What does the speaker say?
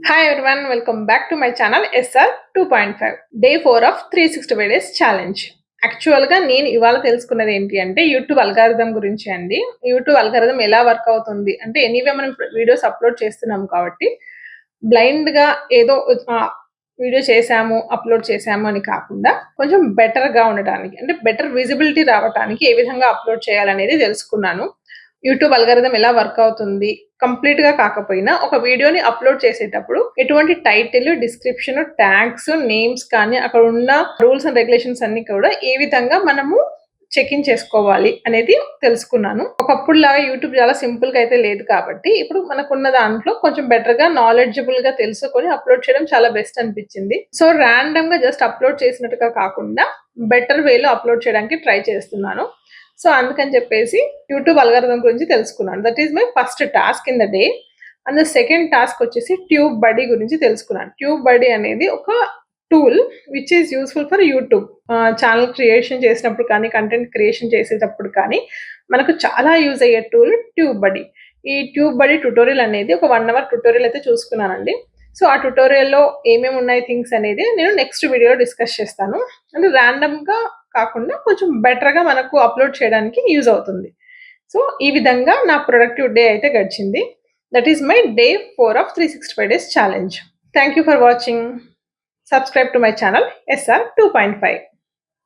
Hi everyone, welcome back to my channel SR 2.5 Day 4 of 365 Days Challenge. యాక్చువల్గా నేను ఇవాళ తెలుసుకున్నది ఏంటి అంటే యూట్యూబ్ అల్గారిథం గురించి అండి. యూట్యూబ్ అల్గారిథం ఎలా వర్క్ అవుతుంది అంటే ఎనీవే మనం వీడియోస్ అప్లోడ్ చేస్తున్నాం కాబట్టి బ్లైండ్గా ఏదో వీడియో చేసాము అప్లోడ్ చేసాము అని కాకుండా కొంచెం బెటర్గా ఉండటానికి అంటే బెటర్ విజిబిలిటీ రావడానికి ఏ విధంగా అప్లోడ్ చేయాలనేది తెలుసుకున్నాను. యూట్యూబ్ అల్గారిథం ఎలా వర్క్ అవుతుంది కంప్లీట్ గా కాకపోయినా ఒక వీడియోని అప్లోడ్ చేసేటప్పుడు ఎటువంటి టైటిల్, డిస్క్రిప్షన్, ట్యాగ్స్, నేమ్స్ కానీ అక్కడ ఉన్న రూల్స్ అండ్ రెగ్యులేషన్స్ అన్ని కూడా ఏ విధంగా మనము చెక్ ఇన్ చేసుకోవాలి అనేది తెలుసుకున్నాను. ఒకప్పుడు లాగా యూట్యూబ్ చాలా సింపుల్ గా అయితే లేదు కాబట్టి ఇప్పుడు మనకున్న దాంట్లో కొంచెం బెటర్ గా నాలెడ్జబుల్ గా తెలుసుకొని అప్లోడ్ చేయడం చాలా బెస్ట్ అనిపించింది. సో ర్యాండమ్ గా జస్ట్ అప్లోడ్ చేసినట్టుగా కాకుండా బెటర్ వేలో అప్లోడ్ చేయడానికి ట్రై చేస్తున్నాను. సో అందుకని చెప్పేసి యూట్యూబ్ అల్గారిథం గురించి తెలుసుకున్నాను. That is my first task in the day. And the second task వచ్చేసి ట్యూబ్ బడీ గురించి తెలుసుకున్నాను. ట్యూబ్ బడీ అనేది ఒక tool which is useful for YouTube. Channel creation చేసినప్పుడు కానీ, కంటెంట్ క్రియేషన్ చేసేటప్పుడు కానీ మనకు చాలా యూజ్ అయ్యే టూల్ ట్యూబ్ బడీ. ఈ ట్యూబ్ బడీ ట్యుటోరియల్ అనేది ఒక 1 అవర్ ట్యుటోరియల్ అయితే చూసుకున్నానండి. సో ఆ ట్యుటోరియల్లో ఏమేమి ఉన్నాయి థింగ్స్ అనేది నేను నెక్స్ట్ వీడియోలో డిస్కస్ చేస్తాను. అంటే ర్యాండమ్గా కాకుండా కొంచెం బెటర్గా మనకు అప్లోడ్ చేయడానికి యూజ్ అవుతుంది. సో ఈ విధంగా నా ప్రొడక్టివ్ డే అయితే గడిచింది. That is my day 4 of 365 days challenge. Thank you for watching. Subscribe to my channel SR 2.5.